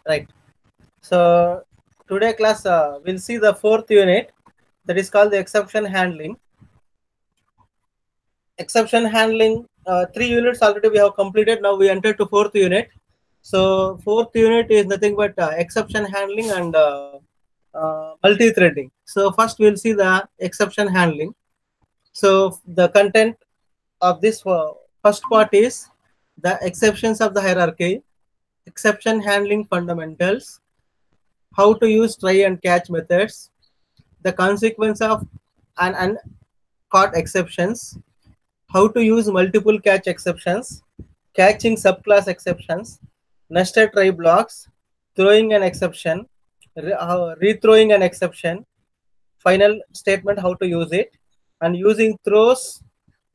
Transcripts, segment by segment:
Right. So today class we'll see the fourth unit, that is called the exception handling. Exception handling, 3 units already we have completed. Now we enter to fourth unit. So fourth unit is nothing but exception handling and multi-threading. So first we'll see the exception handling. So the content of this first part is the exceptions of the hierarchy, exception handling fundamentals, how to use try and catch methods, the consequence of an uncaught exceptions, how to use multiple catch exceptions, catching subclass exceptions, nested try blocks, throwing an exception, rethrowing an exception, final statement how to use it, and using throws,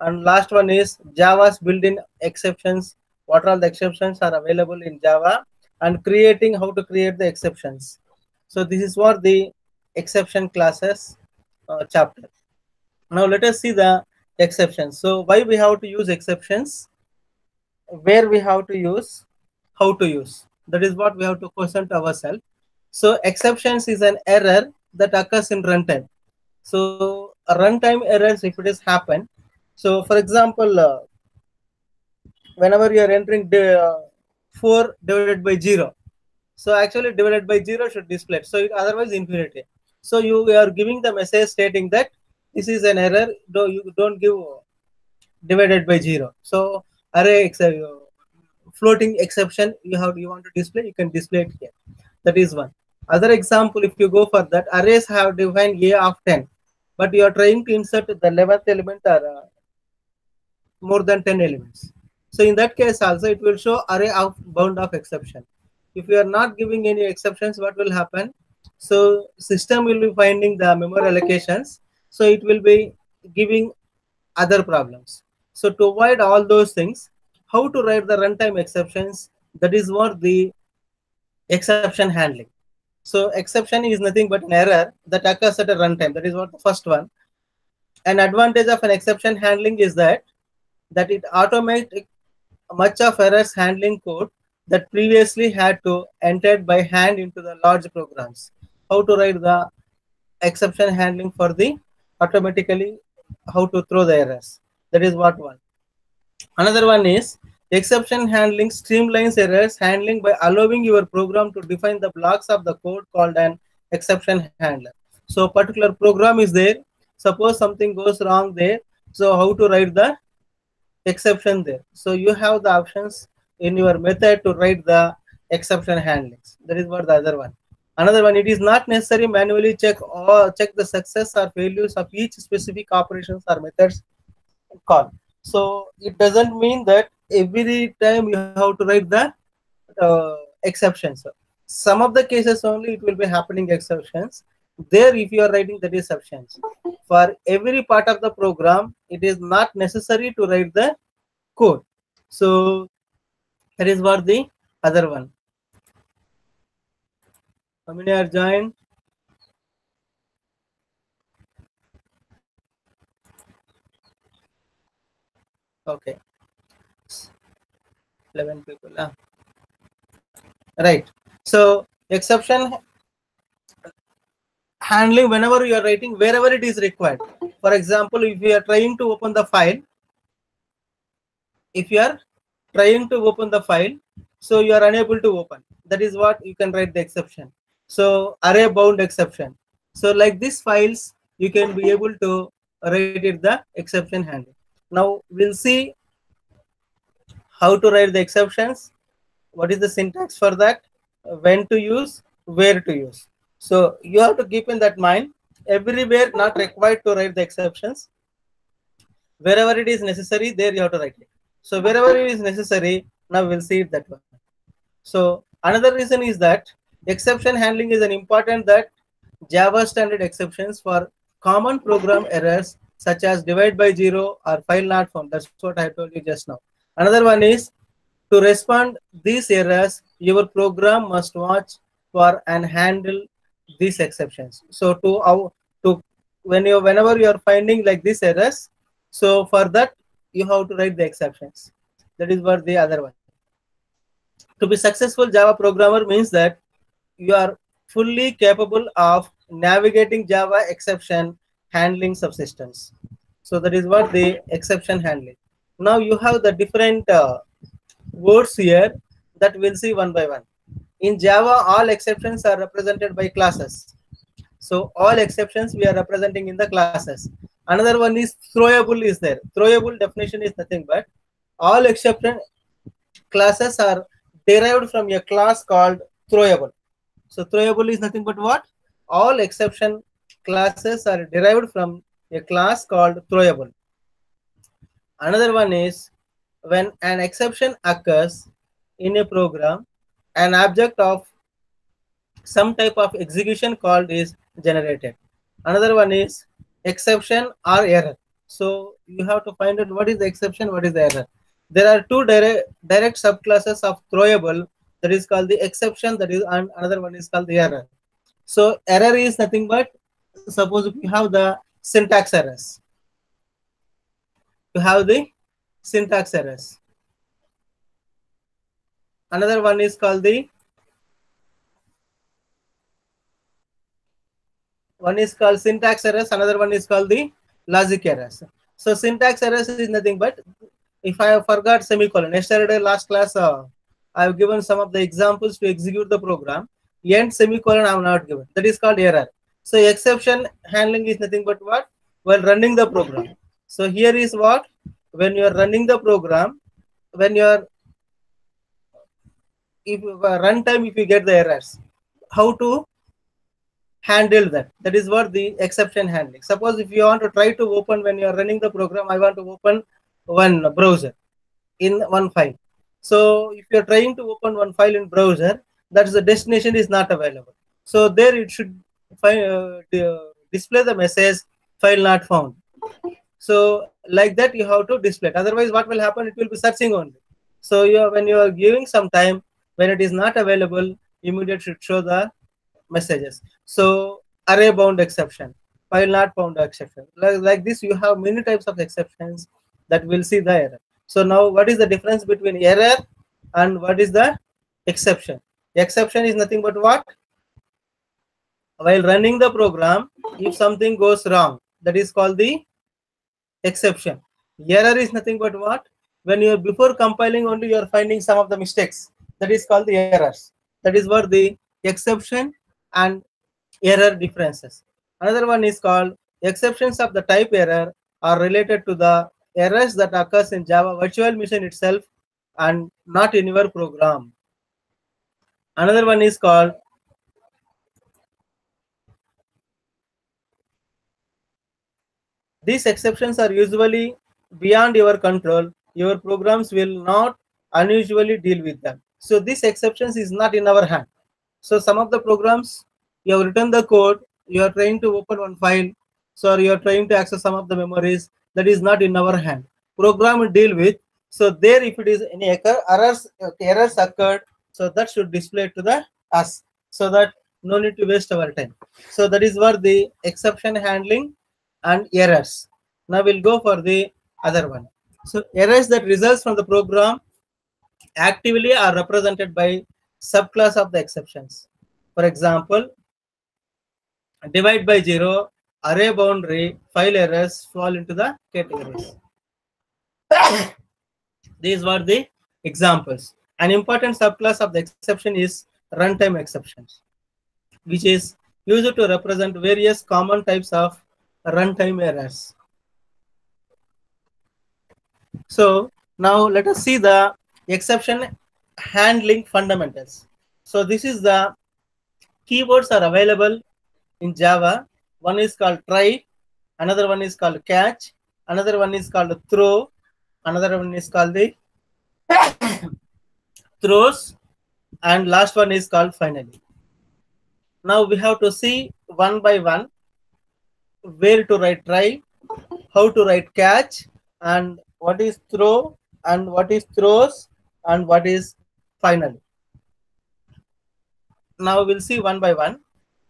and last one is Java's built-in exceptions, what all the exceptions are available in Java, and creating how to create the exceptions. So this is what the exception classes chapter. Now let us see the exceptions. So why we have to use exceptions, where we have to use, how to use. That is what we have to question to ourselves. So exceptions is an error that occurs in runtime. So runtime errors, if it is happen. So for example, whenever you are entering 4 divided by 0, so actually divided by 0 should display. So it, otherwise infinity. So you are giving the message stating that this is an error. You don't give divided by 0. So array floating exception you want to display, you can display it here. That is one. Other example, if you go for that, arrays have defined a of 10, but you are trying to insert the 11th element or more than 10 elements. So in that case also it will show array of bound of exception. If you are not giving any exceptions, what will happen? So system will be finding the memory allocations, so it will be giving other problems. So to avoid all those things, how to write the runtime exceptions, that is what the exception handling. So exception is nothing but an error that occurs at a runtime. That is what the first one. An advantage of an exception handling is that it automates much of errors handling code that previously had to enter by hand into the large programs. How to write the exception handling for the automatically how to throw the errors. That is what one. Another one is exception handling streamlines errors handling by allowing your program to define the blocks of the code called an exception handler. So particular program is there. Suppose something goes wrong there. So how to write the exception there? So you have the options in your method to write the exception handlings. That is what the other one. Another one, it is not necessary manually check the success or failures of each specific operations or methods call. So it doesn't mean that every time you have to write the exceptions. Some of the cases only it will be happening exceptions. There, if you are writing that is exceptions. For every part of the program, it is not necessary to write the code. So that is what the other one. How many are joined? Okay, 11 people. Right. So exception handling, whenever you are writing, wherever it is required. For example, if you are trying to open the file, so you are unable to open. That is what you can write the exception. So array bound exception. So like these files, you can be able to write it the exception handling. Now we'll see how to write the exceptions. What is the syntax for that? When to use, where to use. So you have to keep in that mind. Everywhere not required to write the exceptions. Wherever it is necessary, there you have to write it. So wherever it is necessary, now we'll see it that one. So another reason is that exception handling is an important that Java standard exceptions for common program errors such as divide by 0 or file not found. That's what I told you just now. Another one is to respond these errors, your program must watch for and handle these exceptions. So whenever you are finding like these errors, so for that you have to write the exceptions. That is what the other one. To be successful Java programmer means that you are fully capable of navigating Java exception handling subsystems. So that is what the exception handling. Now you have the different words here that we'll see one by one. In Java, all exceptions are represented by classes. So all exceptions we are representing in the classes. Another one is throwable is there. Throwable definition is nothing but all exception classes are derived from a class called throwable. So throwable is nothing but what? All exception classes are derived from a class called throwable. Another one is when an exception occurs in a program, an object of some type of execution called is generated. Another one is exception or error. So you have to find out what is the exception, what is the error. There are two direct subclasses of throwable, that is called the exception, that is, and another one is called the error. So error is nothing but, suppose if you have the syntax errors, you have the syntax errors. Another one is called the syntax errors, another one is called the logic errors. So syntax errors is nothing but, if I have forgot semicolon, yesterday last class I have given some of the examples to execute the program, end semicolon I have not given, that is called error. So exception handling is nothing but what? While running the program. So here is what, when you are running the program, when you are, if runtime, if you get the errors, how to handle that, that is what the exception handling. Suppose if you want to try to open, when you are running the program, I want to open one browser in one file. So if you are trying to open one file in browser, that is the destination is not available. So there it should display the message file not found. So like that you have to display it. Otherwise what will happen, it will be searching only. So when you are giving some time, when it is not available, immediately should show the messages. So array bound exception, file not found exception, like this you have many types of exceptions that will see the error. So now what is the difference between error and what is the exception? Exception is nothing but what? While running the program, if something goes wrong, that is called the exception. Error is nothing but what? When you are before compiling only you are finding some of the mistakes, that is called the errors. That is what the exception and error differences. Another one is called exceptions of the type error are related to the errors that occurs in Java virtual machine itself and not in your program. Another one is called these exceptions are usually beyond your control. Your programs will not unusually deal with them. So these exceptions is not in our hand. So some of the programs, you have written the code, you are trying to open one file, so you are trying to access some of the memories, that is not in our hand. Program will deal with. So there, if it is any errors occurred, so that should display to the us, so that no need to waste our time. So that is what the exception handling and errors. Now we'll go for the other one. So errors that results from the program actively are represented by subclass of the exceptions. For example, divide by zero, array boundary, file errors fall into the categories. These were the examples. An important subclass of the exception is runtime exceptions, which is used to represent various common types of runtime errors. So now let us see the exception handling fundamentals. So this is the keywords are available in Java. One is called try, another one is called catch, another one is called throw, another one is called the throws, and last one is called finally. Now we have to see one by one where to write try, how to write catch, and what is throw, and what is throws, and what is finally. Now we'll see one by one.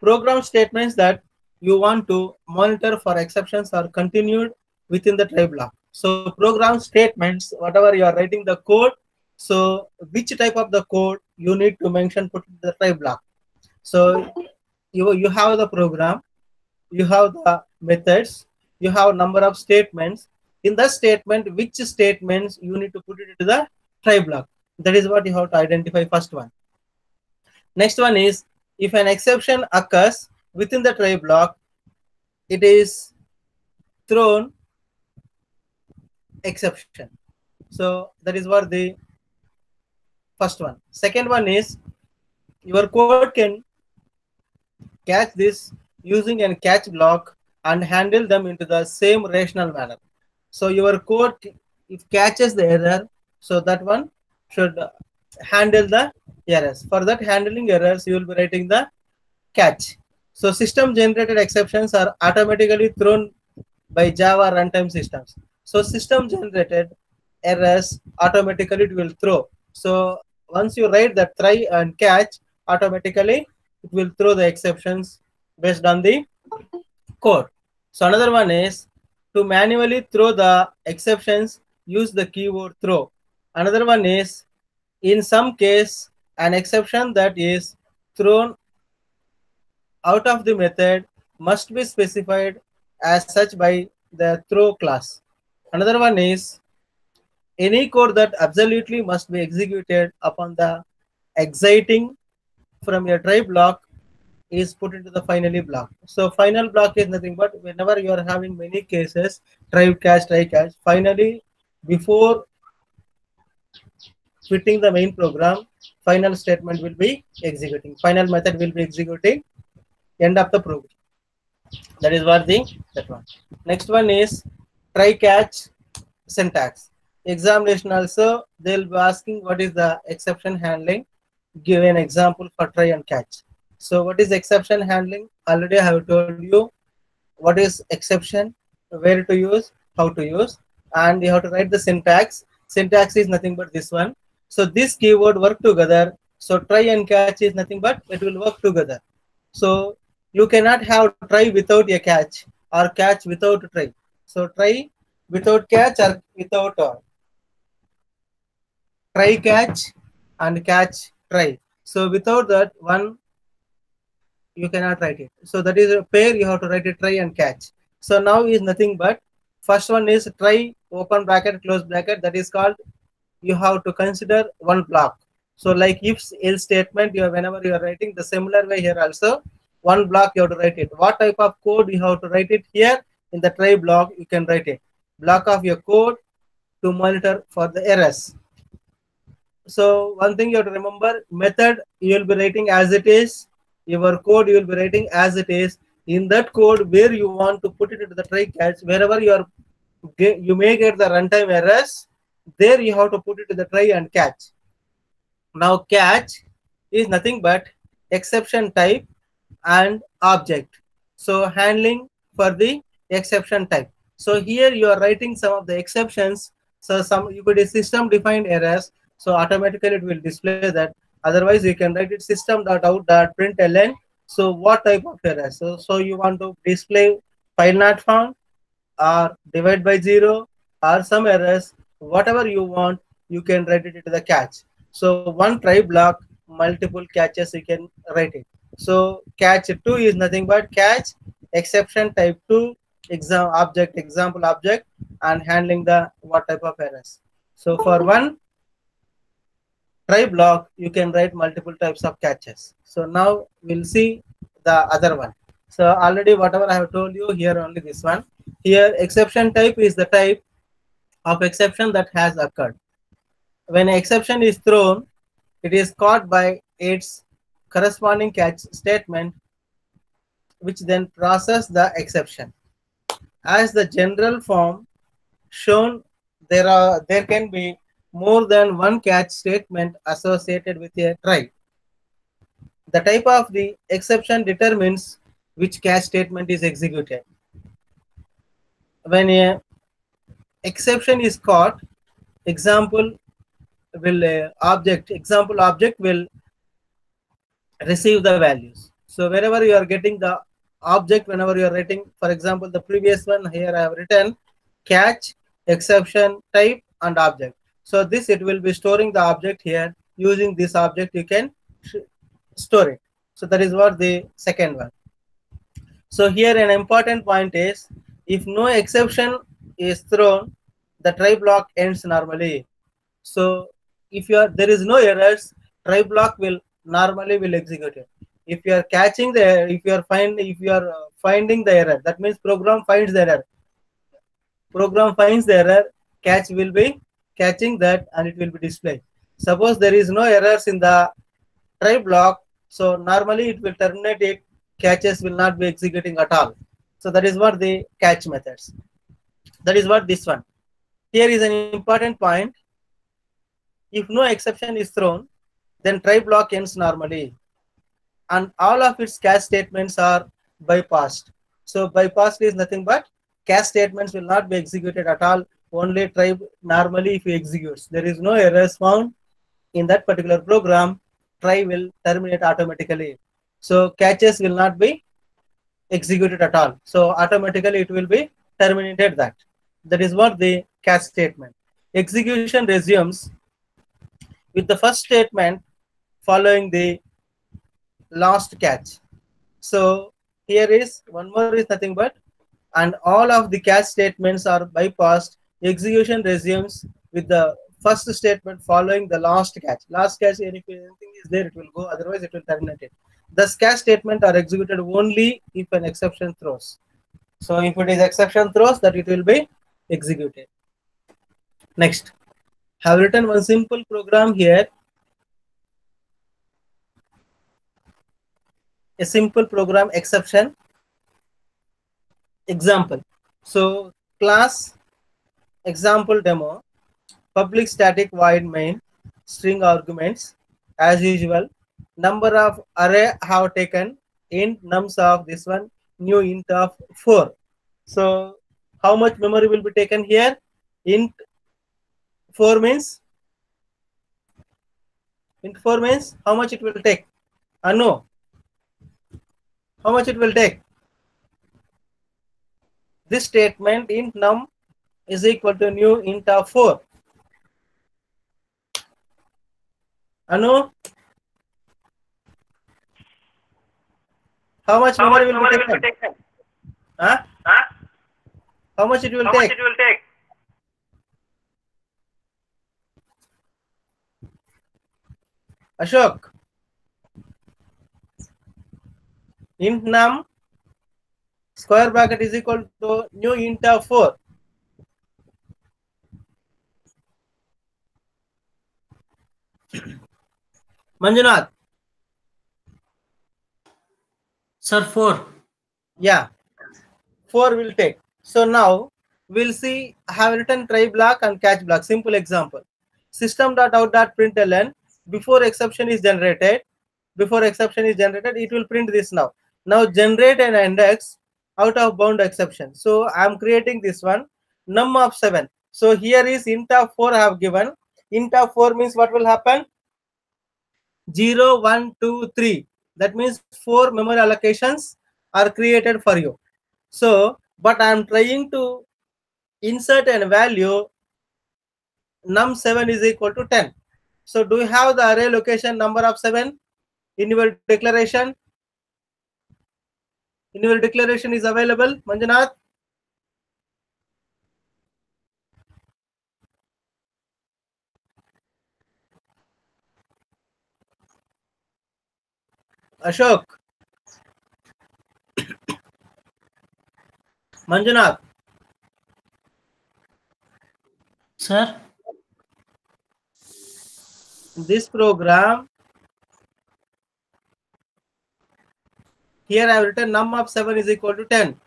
Program statements that you want to monitor for exceptions are continued within the try block. So program statements, whatever you are writing the code, So which type of the code you need to mention put in the try block. So you have the program, you have the methods, you have number of statements. In the statement, which statements you need to put it into the try block. That is what you have to identify first one. Next one is if an exception occurs within the try block, it is thrown exception. So that is what the first one. Second one is your code can catch this using a catch block and handle them into the same rational manner. So your code, if catches the error, so that one should handle the errors. For that handling errors, you will be writing the catch. So system generated exceptions are automatically thrown by Java runtime systems. So system generated errors automatically it will throw. So once you write that try and catch, automatically it will throw the exceptions based on the code. So another one is to manually throw the exceptions, use the keyword throw. Another one is in some case an exception that is thrown out of the method must be specified as such by the throw class. Another one is any code that absolutely must be executed upon the exiting from your try block is put into the finally block. So final block is nothing but whenever you are having many cases, try catch, finally before quitting the main program, final statement will be executing. Final method will be executing end of the program. That is what the that one. Next one is try catch syntax. Examination also they'll be asking what is the exception handling. Give an example for try and catch. So what is exception handling? Already I have told you what is exception, where to use, how to use, and you have to write the syntax. Syntax is nothing but this one. So this keyword work together. So try and catch is nothing but it will work together. So you cannot have try without a catch or catch without try. So try without catch or without try catch and catch try. So without that one you cannot write it. So that is a pair you have to write it try and catch. So now is nothing but first one is try open bracket close bracket, that is called you have to consider one block. So like if else statement you are, whenever you are writing the similar way here also one block you have to write it. What type of code you have to write it here in the try block you can write it. Block of your code to monitor for the errors. So one thing you have to remember, method you will be writing as it is, your code you will be writing as it is. In that code where you want to put it into the try catch, wherever you may get the runtime errors, there you have to put it to the try and catch. Now catch is nothing but exception type and object. So handling for the exception type. So here you are writing some of the exceptions. So some you could system defined errors. So automatically it will display that. Otherwise you can write it system.out.println. So what type of error? So you want to display file not found or divide by 0 or some errors, whatever you want, you can write it into the catch. So one try block, multiple catches you can write it. So catch 2 is nothing but catch exception type 2 example object and handling the what type of errors. So for one try block you can write multiple types of catches. So now we'll see the other one. So already whatever I have told you here, only this one. Here exception type is the type of exception that has occurred. When an exception is thrown, it is caught by its corresponding catch statement, which then process the exception. As the general form shown, there can be more than one catch statement associated with a try. The type of the exception determines which catch statement is executed. When a exception is caught, example object will receive the values. So wherever you are getting the object, whenever you are writing, for example, the previous one here I have written catch, exception type and object. So this, it will be storing the object here. Using this object, you can store it. So that is what the second one. So here an important point is, if no exception is thrown, the try block ends normally. So if there is no errors, try block will normally will execute it. If you are catching the, if you are finding the error, that means program finds the error. Program finds the error, catch will be catching that, and it will be displayed. Suppose there is no errors in the try block, so normally it will terminate it. Catches will not be executing at all. So that is what the catch methods. That is what this one. Here is an important point. If no exception is thrown, then try block ends normally, and all of its catch statements are bypassed. So bypassed is nothing but catch statements will not be executed at all. Only try normally if it executes. There is no errors found in that particular program. Try will terminate automatically. So catches will not be executed at all. So automatically it will be terminated that. That is what the catch statement. Execution resumes with the first statement following the last catch. So here is one more is nothing but, and all of the catch statements are bypassed. Execution resumes with the first statement following the last catch. Last catch, if anything is there, it will go. Otherwise, it will terminate it. The catch statement are executed only if an exception throws. So if it is exception throws, that it will be executed. Next, have written one simple program here. A simple program exception example. So class example demo, public static void main, string arguments as usual. Number of array have taken int nums of this one, new int of 4. So how much memory will be taken here? Int 4 means how much it will take? No. How much it will take? This statement int num is equal to new int of 4. Anu, how much memory will be taken? Huh? How much it will take? Ashok. Int num square bracket is equal to new int of 4. Manjunath. Sir, 4. Yeah, 4 will take. So now we'll see, have written try block and catch block. Simple example. System.out.println, before exception is generated, it will print this now. Now generate an index out of bound exception. So I'm creating this one, num of 7. So here is int of 4 I have given. Int of 4 means what will happen? 0, 1, 2, 3. That means 4 memory allocations are created for you. So, but I am trying to insert a value num7 is equal to 10. So, do you have the array location number of 7 in your declaration? In your declaration is available, Manjunath? Ashok? Manjunath? Sir? This program, here I have written num of 7 is equal to 10.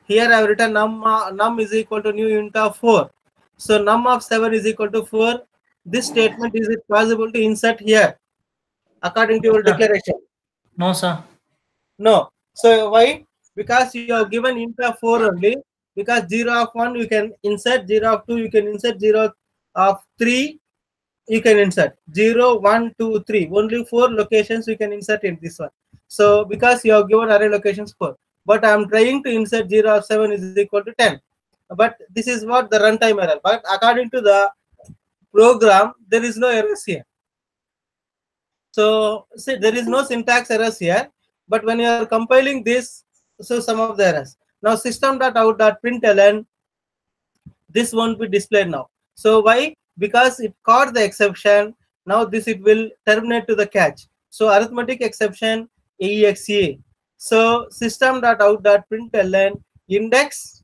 Here I have written num is equal to new int of 4. So num of 7 is equal to 4. This statement, is it possible to insert here according to your declaration? No, sir. No. So why? Because you have given int of 4 only. Because 0 of 1 you can insert, 0 of 2 you can insert, 0 of 3 you can insert. 0, 1, 2, 3. Only 4 locations you can insert in this one. So because you have given array locations 4. But I am trying to insert 0 of 7 is equal to 10. But this is what the runtime error. But according to the program, there is no errors here. So see, there is no syntax errors here, but when you are compiling this, so some of the errors. Now system.out.println, this won't be displayed now. So why? Because it caught the exception. Now this it will terminate to the catch. So arithmetic exception EXE. So system.out.println index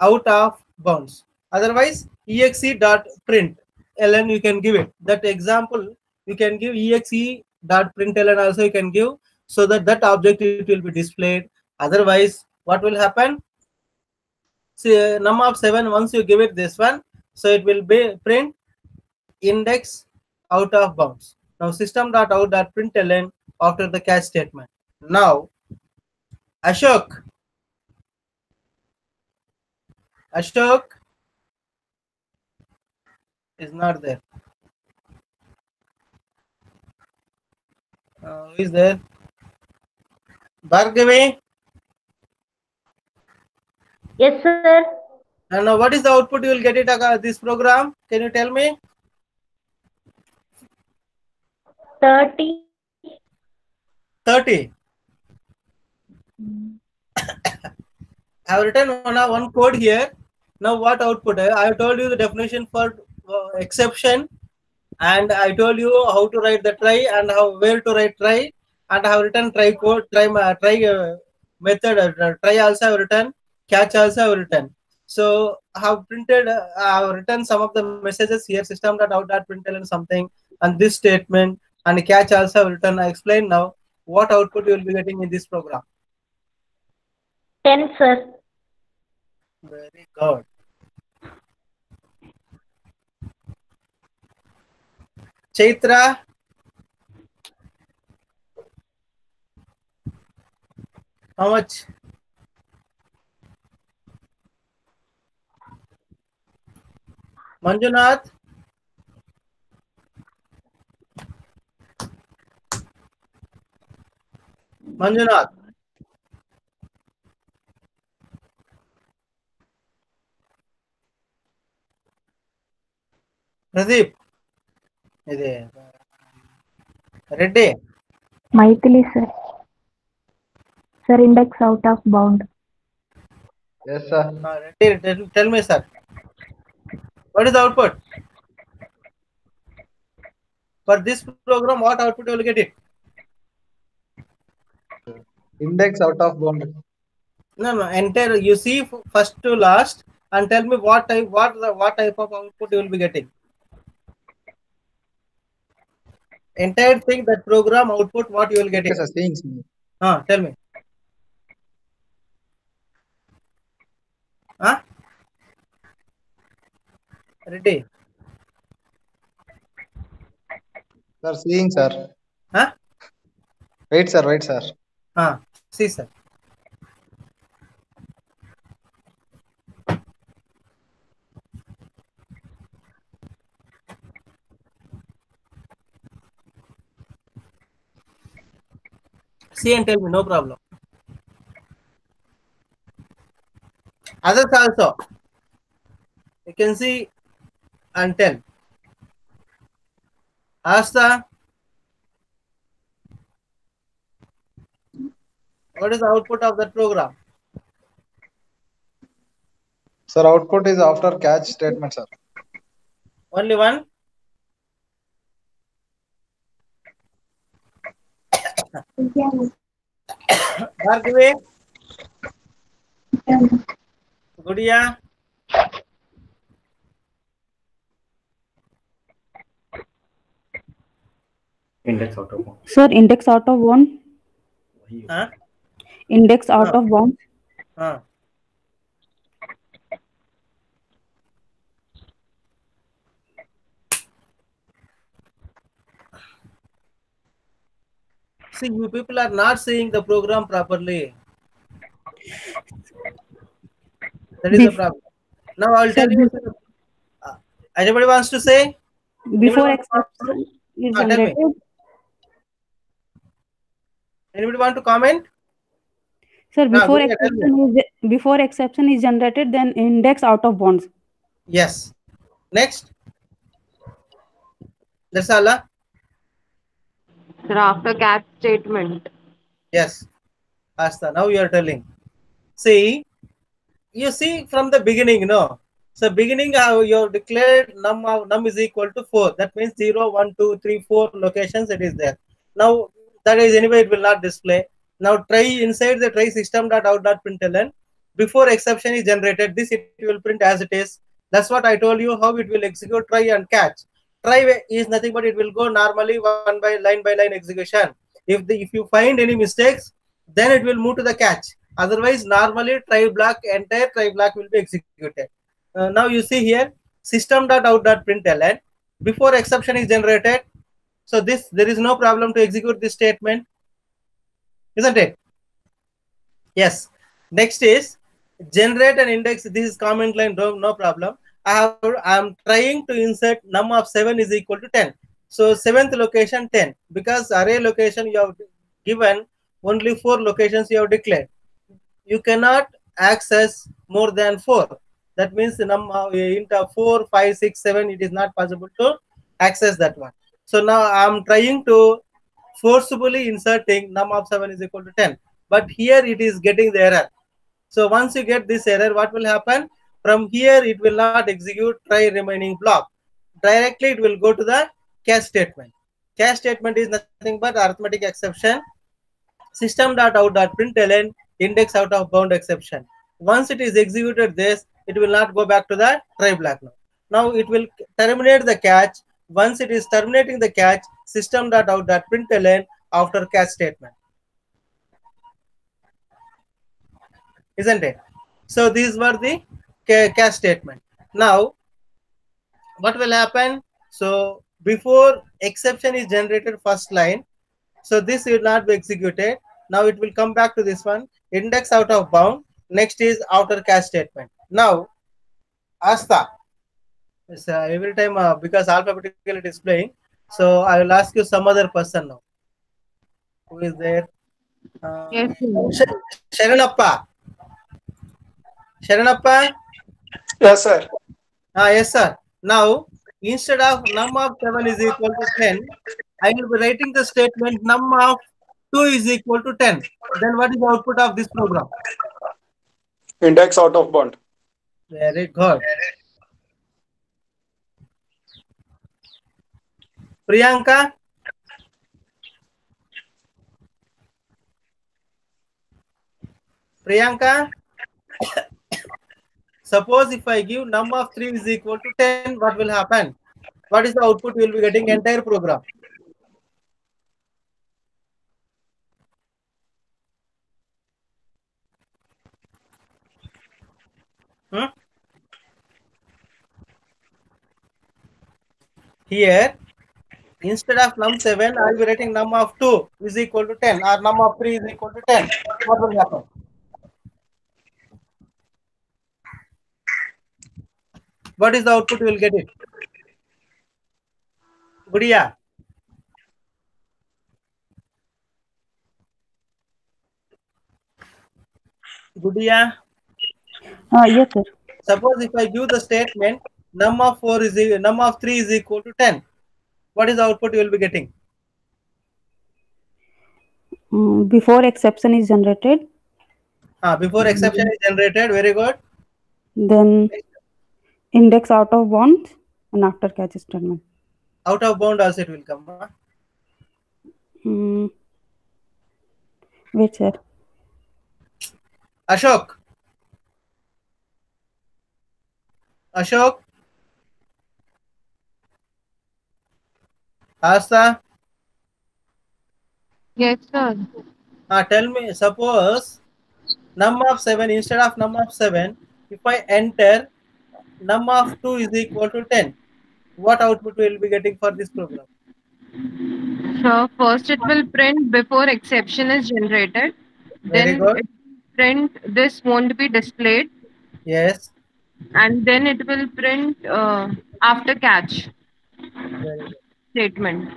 out of bounds. Otherwise exe.print ln you can give it. That example you can give exe.println also you can give, so that that object it will be displayed. Otherwise what will happen? See, num of 7, once you give it this one, so it will be print index out of bounds. Now system.out.println after the catch statement. Now Ashok is not there. Who is there? Bhargavi. Yes, sir. And now what is the output you will get it this program? Can you tell me? 30. 30. I have written one code here. Now what output? I have told you the definition for exception, and I told you how to write the try and how where to write try, and I have written try code, try method, try also I have written, catch also I have written. So I have printed, I have written some of the messages here, system.out.println something, and this statement, and catch also I have written. I explain now what output you will be getting in this program. 10, sir. Very good. Chaitra. How much? Manjunath. Manjunath. Pradeep. Reddy. Maithili, sir. Sir, index out of bound. Yes, sir. Reddy, tell me, sir. What is the output? For this program, what output you will get it? Index out of bound. No, entire. You see first to last, and tell me what type of output you will be getting. Entire thing, that program output, what you will get Yes, it. sir. Seeing. Tell me. Reddy. Sir, seeing, sir. Huh? Wait, sir. See, sir. See and tell me, no problem. Others also. You can see and tell. Asta, what is the output of that program? Sir, output is after catch statement, sir. Only one? Bhargavi? Gudiya? Index out of bound. Sir, index out of bound. Huh? Index out of bound. See, you people are not seeing the program properly. That is the problem. Now I'll tell you. Anybody wants to say? Before Anybody want to exception is tell me. generated. Anybody want to comment? Sir, Nah, before Gudiya, tell me. exception is generated, then index out of bounds. Yes. Next. That's all. Sir, after catch statement. Yes. Asta, now you are telling. See, you see from the beginning, no? So beginning you have declared num is equal to 4. That means 0, 1, 2, 3, 4 locations it is there. Now that is anyway it will not display. Now try inside the try system dot out dot println. Before exception is generated, this it will print as it is. That's what I told you how it will execute try and catch. Try is nothing but it will go normally one by line execution. If you find any mistakes, then it will move to the catch. Otherwise, normally entire try block will be executed. Now you see here system.out.println before exception is generated. So there is no problem to execute this statement, isn't it? Yes. Next is generate an index. This is comment line, no problem. I am trying to insert num of 7 is equal to 10. So 7th location 10, because array location you have given only 4 locations you have declared. You cannot access more than 4. That means the number int of 4, 5, 6, 7, it is not possible to access that one. So now I am trying to forcibly inserting num of 7 is equal to 10. But here it is getting the error. So once you get this error, what will happen? From here, it will not execute try remaining block. Directly, it will go to the catch statement. Catch statement is nothing but arithmetic exception. System.out.println index out of bound exception. Once it is executed this, it will not go back to the try block now. Now it will terminate the catch. Once it is terminating the catch, system.out.println after catch statement. Isn't it? So these were the catch statement. Now what will happen? So before exception is generated first line, so this will not be executed. Now it will come back to this one, index out of bound. Next is outer catch statement. Now Asta, every time because alphabetically it is playing, so I will ask you some other person now. Who is there? Yes, sir. Sharanappa. Sharanappa? Yes, sir. Yes, sir. Now, instead of num of 7 is equal to 10, I will be writing the statement num of 2 is equal to 10. Then what is the output of this program? Index out of bound. Very good. Priyanka? Priyanka? Suppose if I give num of 3 is equal to 10, what will happen? What is the output you will be getting entire program? Here, instead of num 7, I will be writing num of 2 is equal to 10 or num of 3 is equal to 10. What will happen? What is the output you will get it? Gudiya. Gudiya. Yes, sir. Suppose if I give the statement num of 3 is equal to 10. What is the output you will be getting? Before exception is generated, Before exception is generated, very good. then index out of bound and after catch statement. Out of bound also it will come. Wait, sir. Ashok. Ashok. Asta. Yes, sir. Tell me, suppose num of 7 instead of num of 7, if I enter num of 2 is equal to 10, what output will be getting for this program? So first it will print before exception is generated. Very Then good. it will print this won't be displayed. Yes. And then it will print after catch Very good. statement.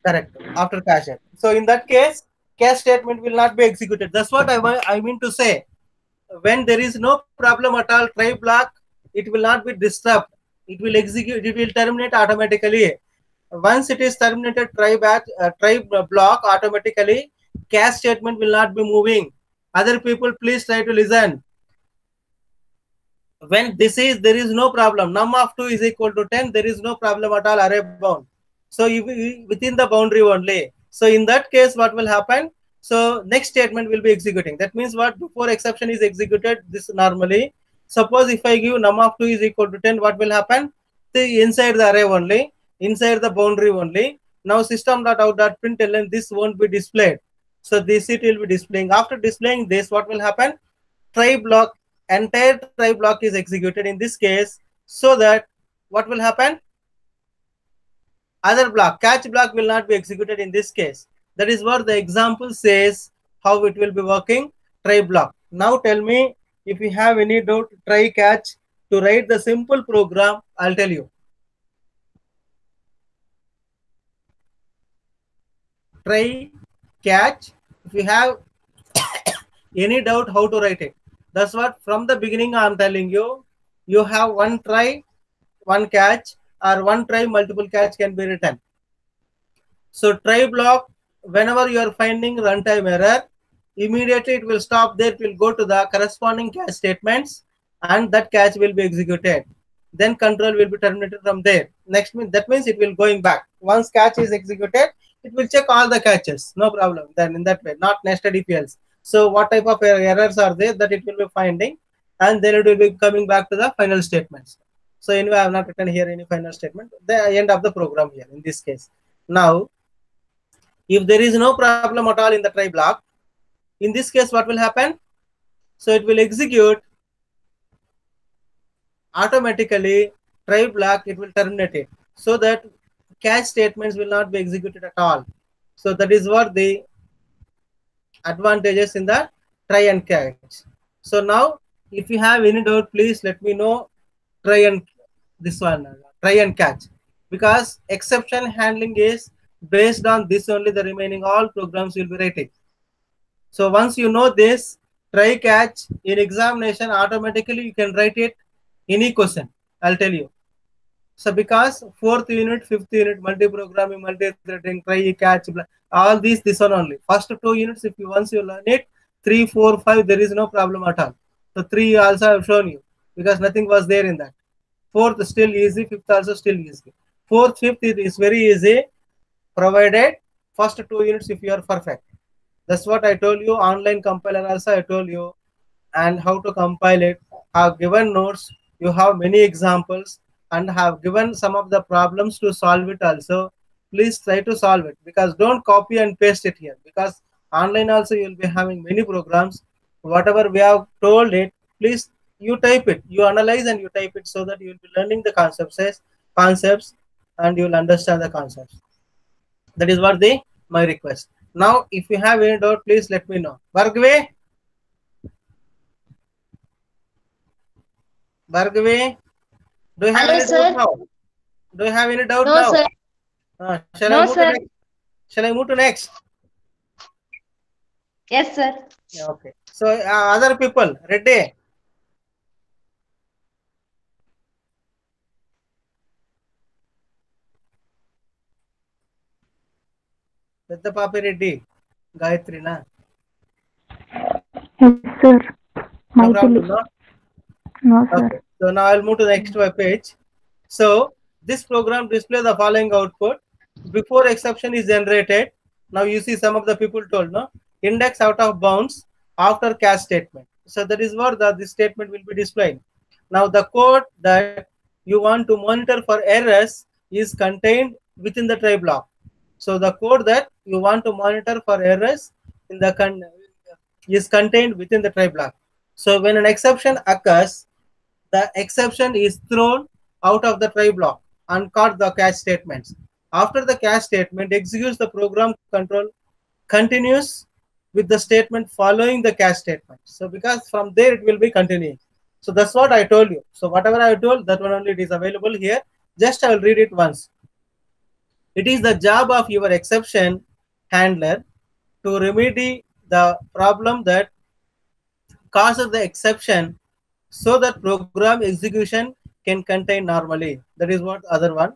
Correct. After catch. So in that case, catch statement will not be executed. That's what I mean to say. When there is no problem at all, try block it will not be disturbed. It will execute, it will terminate automatically. Once it is terminated, try block automatically, catch statement will not be moving. Other people, please try to listen. When this is, there is no problem. Num of 2 is equal to 10. There is no problem at all, array bound. So within the boundary only. So in that case, what will happen? So next statement will be executing. That means what? Before exception is executed, this normally. Suppose if I give num of 2 is equal to 10, what will happen? Inside the array only, inside the boundary only. Now system.out.println, this won't be displayed. So this it will be displaying. After displaying this, what will happen? Try block, entire try block is executed in this case, so that what will happen? Other block, catch block will not be executed in this case. That is what the example says how it will be working, try block. Now tell me if you have any doubt, try catch. To write the simple program, I'll tell you. Try catch. If you have any doubt how to write it, that's what from the beginning I'm telling you. You have one try, one catch, or one try, multiple catch can be written. So try block, whenever you are finding runtime error, immediately it will stop there. It will go to the corresponding catch statements, and that catch will be executed. Then control will be terminated from there. Next, that means it will going back. Once catch is executed, it will check all the catches. No problem. Then in that way, not nested if else. So what type of errors are there that it will be finding, and then it will be coming back to the final statements. So anyway, I have not written here any final statement. The end of the program here in this case. Now, if there is no problem at all in the try block, in this case, what will happen? So it will execute automatically, try block, it will terminate it, so that catch statements will not be executed at all. So that is what the advantages in the try and catch. So now, if you have any doubt, please let me know. Try and catch, because exception handling is based on this only. The remaining all programs will be writing. So once you know this, try catch in examination, automatically you can write it any question. I'll tell you. So because 4th unit, 5th unit, multi-programming, multi-threading, try catch, all these, this one only. First 2 units, if you once you learn it, 3, 4, 5, there is no problem at all. So 3 also I have shown you, because nothing was there in that. 4th still easy, 5th also still easy. 4th, 5th it is very easy, provided first 2 units if you are perfect. That's what I told you. Online compiler also I told you, and how to compile it. I have given notes. You have many examples, and have given some of the problems to solve it also. Please try to solve it, because don't copy and paste it here, because online also you will be having many programs. Whatever we have told it, please you type it, you analyze and you type it, so that you will be learning the concepts and you will understand the concepts. That is what my request. Now, if you have any doubt, please let me know. Bhargavi, do you have Hello, any sir. doubt now? Do you have any doubt No, now? sir. Shall No, I move sir. to next? Shall I move to next? Yes, sir. Okay. So other people, ready? Pedda Papi Reddy, Gayatri na? Yes, sir. No Mythili. problem, no? No, sir. Okay. So now I'll move to the next page. So this program displays the following output. Before exception is generated, now you see some of the people told, no? Index out of bounds after catch statement. So that is what this statement will be displayed. Now the code that you want to monitor for errors is contained within the try block. So the code that you want to monitor for errors in the is contained within the try block. So when an exception occurs, the exception is thrown out of the try block and caught the catch statements. After the catch statement executes, the program control continues with the statement following the catch statement. So because from there it will be continuing. So that's what I told you. So whatever I told, that one only it is available here. Just I will read it once. It is the job of your exception handler to remedy the problem that causes the exception so that program execution can contain normally. That is what other one.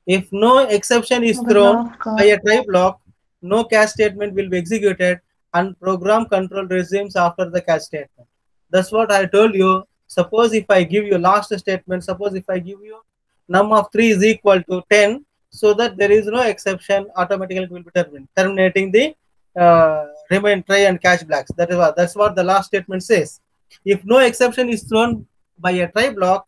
If no exception is thrown by a try block, no catch statement will be executed and program control resumes after the catch statement. That's what I told you. Suppose if I give you last statement, suppose if I give you num of 3 is equal to 10, so that there is no exception, automatically it will be terminating the remain try and catch blocks. That's what the last statement says. If no exception is thrown by a try block,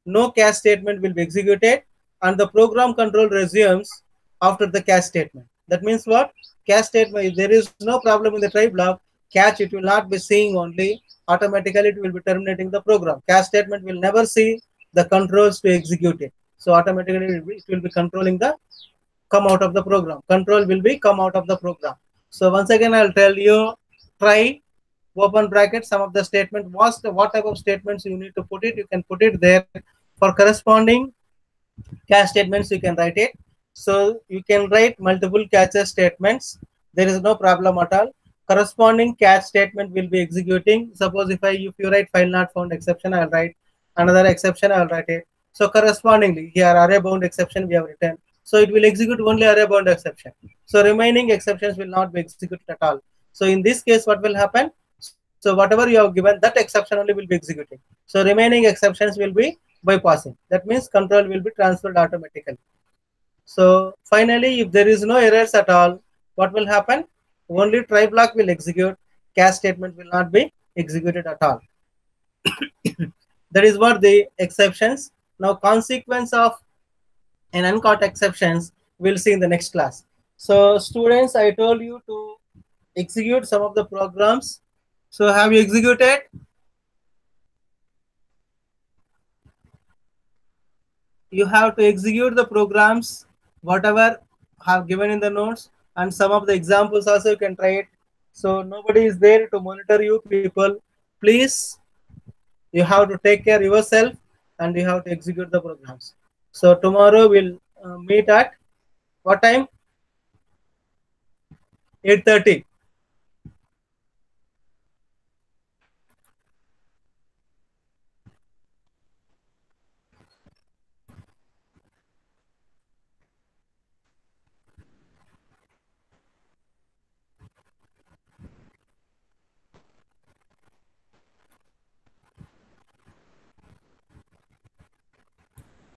no catch statement will be executed and the program control resumes after the catch statement. That means what? Catch statement, if there is no problem in the try block, catch it will not be seeing only, automatically it will be terminating the program. Catch statement will never see the controls to execute it. So automatically it will be controlling the come out of the program. Control will be come out of the program. So once again, I'll tell you, try, open bracket, some of the statement, what type of statements you need to put it, you can put it there. For corresponding catch statements, you can write it. So you can write multiple catches statements. There is no problem at all. Corresponding catch statement will be executing. Suppose if you write file not found exception, I'll write another exception, I'll write it. So correspondingly, here array bound exception we have written. So it will execute only array bound exception. So remaining exceptions will not be executed at all. So in this case, what will happen? So whatever you have given, that exception only will be executing. So remaining exceptions will be bypassing. That means control will be transferred automatically. So finally, if there is no errors at all, what will happen? Only try block will execute. Catch statement will not be executed at all. That is what the exceptions. Now consequence of an uncaught exceptions we'll see in the next class. So students, I told you to execute some of the programs. So have you executed? You have to execute the programs, whatever have given in the notes, and some of the examples also you can try it. So nobody is there to monitor you people. Please, you have to take care of yourself and you have to execute the programs. So tomorrow we'll meet at what time? 8:30.